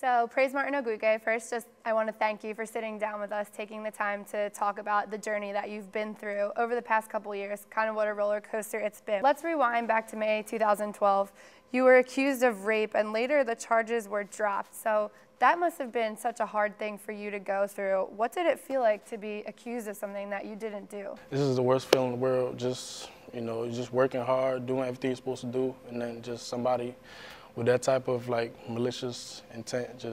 So, praise Martin Oguike. First, I want to thank you for sitting down with us, taking the time to talk about the journey that you've been through over the past couple years, kind of what a roller coaster it's been. Let's rewind back to May 2012. You were accused of rape, and later the charges were dropped. So that must have been such a hard thing for you to go through. What did it feel like to be accused of something that you didn't do? This is the worst feeling in the world. Just working hard, doing everything you're supposed to do, and then just somebody with that type of malicious intent,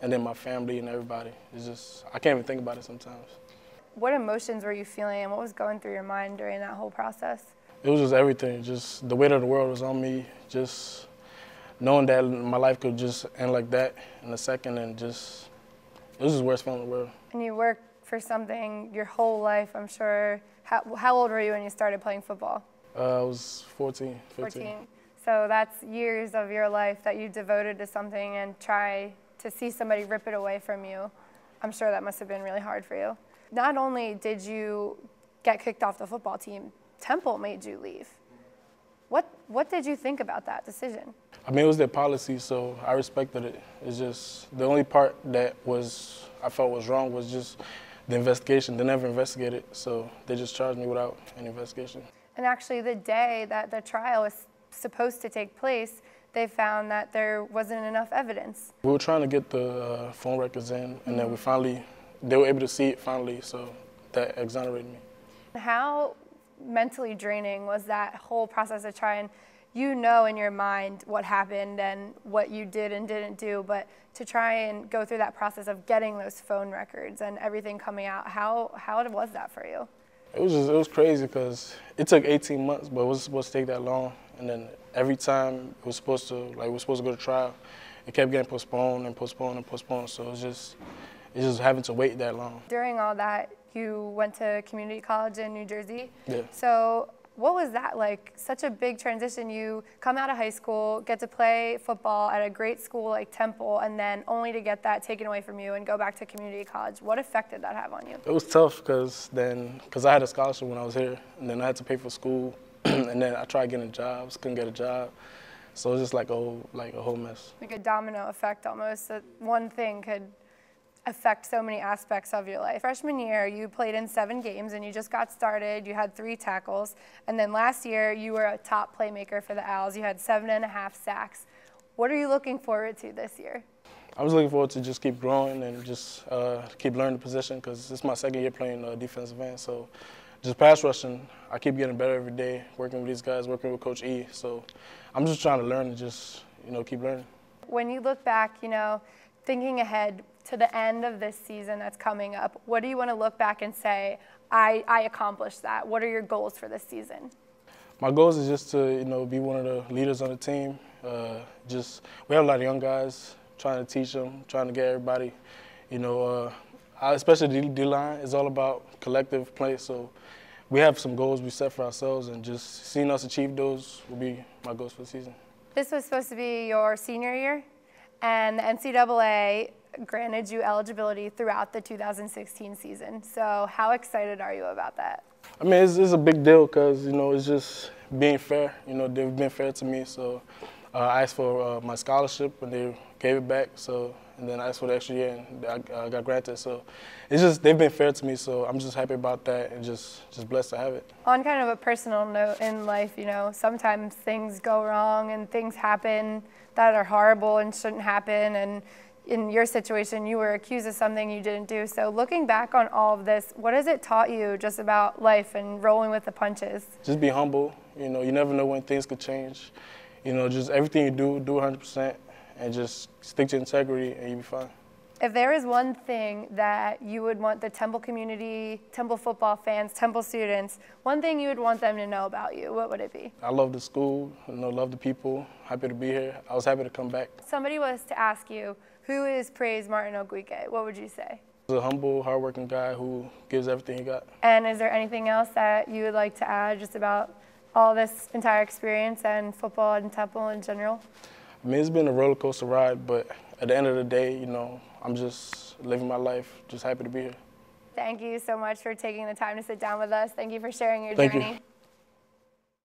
and then my family and everybody. It's just, I can't even think about it sometimes. What emotions were you feeling, and what was going through your mind during that whole process? It was just everything, just the weight of the world was on me, just knowing that my life could just end like that in a second, and it was just the worst feeling in the world. And you worked for something your whole life, I'm sure. How old were you when you started playing football? I was 14, 15. 14. So that's years of your life that you devoted to something, and try to see somebody rip it away from you. I'm sure that must have been really hard for you. Not only did you get kicked off the football team, Temple made you leave. What did you think about that decision? I mean, it was their policy, so I respected it. It's just the only part that I felt was wrong was just the investigation. They never investigated, so they just charged me without an investigation. And actually, the day that the trial was supposed to take place, they found that there wasn't enough evidence. We were trying to get the phone records in, and then they were able to see it finally, so that exonerated me. How mentally draining was that whole process of trying, in your mind what happened and what you did and didn't do, but to try and go through that process of getting those phone records and everything coming out, how was that for you? It was crazy because it took 18 months, but it wasn't supposed to take that long. And then every time we were supposed to go to trial, it kept getting postponed and postponed and postponed. So it's just having to wait that long. During all that, you went to community college in New Jersey. Yeah. So what was that like? Such a big transition. You come out of high school, get to play football at a great school like Temple, and then only to get that taken away from you and go back to community college. What effect did that have on you? It was tough because I had a scholarship when I was here, and then I had to pay for school, and then I tried getting jobs, couldn't get a job. So it was just like a whole mess. Like a domino effect almost, that one thing could affect so many aspects of your life. Freshman year, you played in 7 games and you just got started. You had 3 tackles. And then last year, you were a top playmaker for the Owls. You had 7.5 sacks. What are you looking forward to this year? I was looking forward to just keep growing and just keep learning the position, because this is my 2nd year playing defensive end. So just pass rushing, I keep getting better every day, working with these guys, working with Coach E. So I'm just trying to learn and just keep learning. When you look back, thinking ahead to the end of this season that's coming up, what do you want to look back and say, I accomplished that? What are your goals for this season? My goals is just to, be one of the leaders on the team. We have a lot of young guys, trying to teach them, trying to get everybody, especially the D-line is all about collective play. So we have some goals we set for ourselves, and just seeing us achieve those will be my goals for the season. This was supposed to be your senior year, and the NCAA granted you eligibility throughout the 2016 season. So how excited are you about that? I mean, it's a big deal because, it's just being fair. They've been fair to me. So I asked for my scholarship and they gave it back. And then I asked for the extra year and I got granted. So they've been fair to me. So I'm just happy about that and just blessed to have it. On kind of a personal note in life, sometimes things go wrong and things happen that are horrible and shouldn't happen. And in your situation, you were accused of something you didn't do. So looking back on all of this, what has it taught you just about life and rolling with the punches? Just be humble. You never know when things could change. Just everything you do 100% and just stick to integrity and you'll be fine. If there is one thing that you would want the Temple community, Temple football fans, Temple students, one thing you would want them to know about you, what would it be? I love the school, love the people, happy to be here. I was happy to come back. Somebody was to ask you, who is praise Martin Oguike? What would you say? He's a humble, hardworking guy who gives everything he got. And is there anything else that you would like to add just about all this entire experience and football and Temple in general? I mean, it's been a roller coaster ride, but at the end of the day, I'm just living my life, just happy to be here. Thank you so much for taking the time to sit down with us. Thank you for sharing your journey. Thank you.